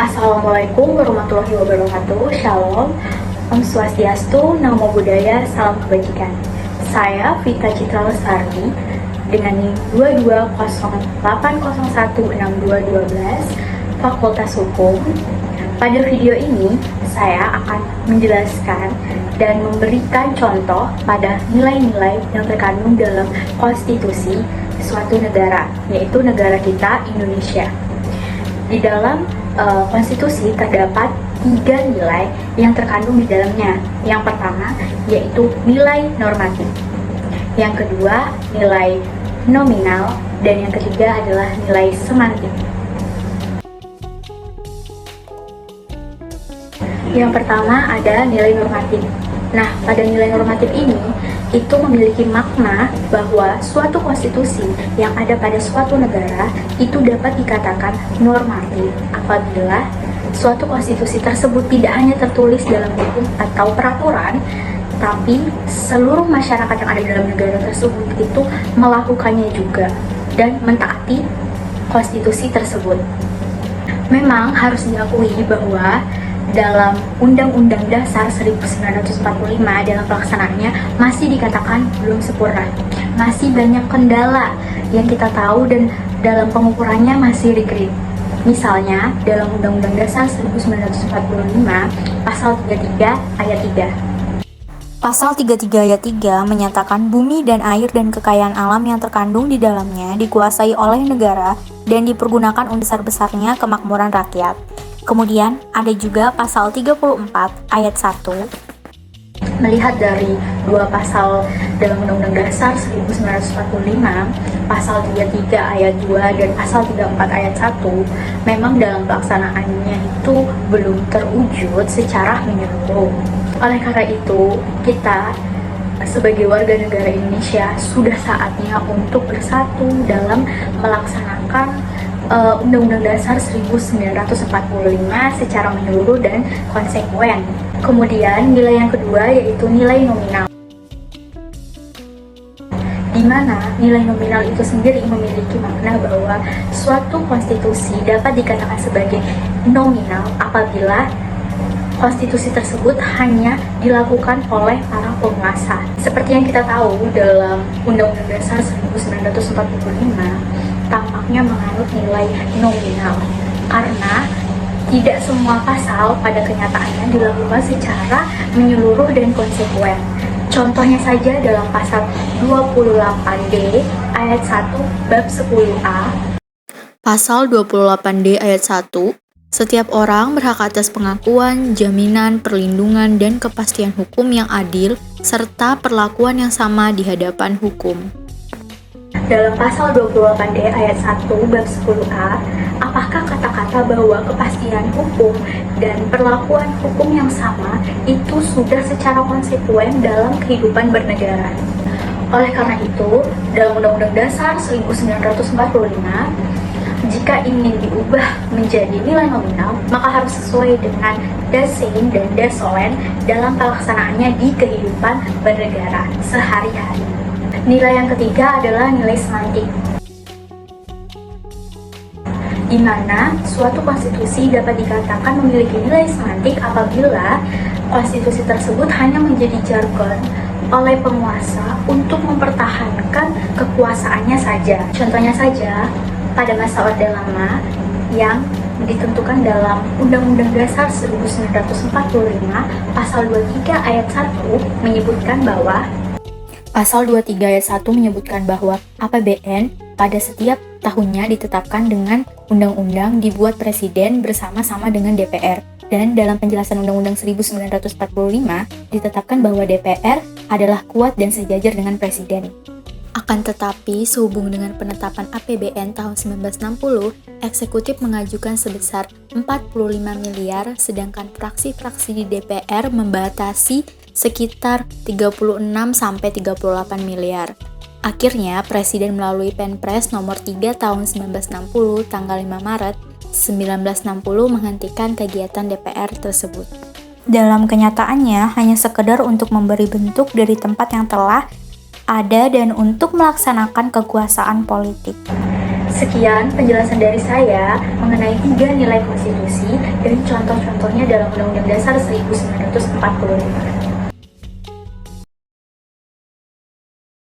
Assalamualaikum warahmatullahi wabarakatuh. Shalom, Om Swastiastu, Namo Buddhaya, Salam Kebajikan. Saya Vita Citra Lestari dengan NIM 2208016212 Fakultas Hukum. Pada video ini, saya akan menjelaskan dan memberikan contoh pada nilai-nilai yang terkandung dalam konstitusi suatu negara, yaitu negara kita, Indonesia. Di dalam konstitusi terdapat 3 nilai yang terkandung di dalamnya. Yang pertama yaitu nilai normatif, yang kedua nilai nominal, dan yang ketiga adalah nilai semantik. Yang pertama ada nilai normatif. Nah, pada nilai normatif ini itu memiliki makna bahwa suatu konstitusi yang ada pada suatu negara itu dapat dikatakan normatif apabila suatu konstitusi tersebut tidak hanya tertulis dalam buku atau peraturan, tapi seluruh masyarakat yang ada dalam negara tersebut itu melakukannya juga dan mentaati konstitusi tersebut. Memang harus diakui bahwa dalam Undang-Undang Dasar 1945 dalam pelaksanaannya masih dikatakan belum sempurna. Masih banyak kendala yang kita tahu dan dalam pengukurannya masih rigid. Misalnya dalam Undang-Undang Dasar 1945 Pasal 33 Ayat 3. Pasal 33 ayat 3 menyatakan bumi dan air dan kekayaan alam yang terkandung di dalamnya dikuasai oleh negara dan dipergunakan untuk besar-besarnya kemakmuran rakyat. Kemudian ada juga pasal 34 ayat 1. Melihat dari dua pasal dalam Undang-Undang Dasar 1945, pasal 33 ayat 2 dan pasal 34 ayat 1, memang dalam pelaksanaannya itu belum terwujud secara menyeluruh. Oleh karena itu, kita sebagai warga negara Indonesia sudah saatnya untuk bersatu dalam melaksanakan Undang-Undang Dasar 1945 secara menyeluruh dan konsekuen. Kemudian nilai yang kedua yaitu nilai nominal, di mana nilai nominal itu sendiri memiliki makna bahwa suatu konstitusi dapat dikatakan sebagai nominal apabila konstitusi tersebut hanya dilakukan oleh para penguasa. Seperti yang kita tahu dalam Undang-Undang Dasar 1945 tampaknya menganut nilai nominal karena tidak semua pasal pada kenyataannya dilakukan secara menyeluruh dan konsekuen. Contohnya saja dalam pasal 28D ayat 1 bab 10A. Pasal 28D ayat 1, setiap orang berhak atas pengakuan, jaminan, perlindungan, dan kepastian hukum yang adil serta perlakuan yang sama di hadapan hukum. Dalam pasal 28D ayat 1 bab 10A, apakah kata-kata bahwa kepastian hukum dan perlakuan hukum yang sama itu sudah secara konsekuen dalam kehidupan bernegara? Oleh karena itu, dalam Undang-Undang Dasar 1945, jika ingin diubah menjadi nilai nominal, maka harus sesuai dengan dasein dan dasolen dalam pelaksanaannya di kehidupan bernegara sehari-hari. Nilai yang ketiga adalah nilai semantik, di mana suatu konstitusi dapat dikatakan memiliki nilai semantik apabila konstitusi tersebut hanya menjadi jargon oleh penguasa untuk mempertahankan kekuasaannya saja. Contohnya saja, pada masa Orde Lama yang ditentukan dalam Undang-Undang Dasar 1945 Pasal 23 ayat 1 menyebutkan bahwa Pasal 23 ayat 1 menyebutkan bahwa APBN pada setiap tahunnya ditetapkan dengan undang-undang dibuat Presiden bersama-sama dengan DPR. Dan dalam penjelasan Undang-Undang 1945 ditetapkan bahwa DPR adalah kuat dan sejajar dengan Presiden. Akan tetapi, sehubung dengan penetapan APBN tahun 1960, eksekutif mengajukan sebesar 45 miliar, sedangkan fraksi-fraksi di DPR membatasi sekitar 36-38 miliar. Akhirnya, Presiden melalui Penpres nomor 3 tahun 1960 tanggal 5 Maret 1960 menghentikan kegiatan DPR tersebut. Dalam kenyataannya, hanya sekedar untuk memberi bentuk dari tempat yang telah ada dan untuk melaksanakan kekuasaan politik. Sekian penjelasan dari saya mengenai 3 nilai konstitusi dan contoh-contohnya dalam Undang-Undang Dasar 1945.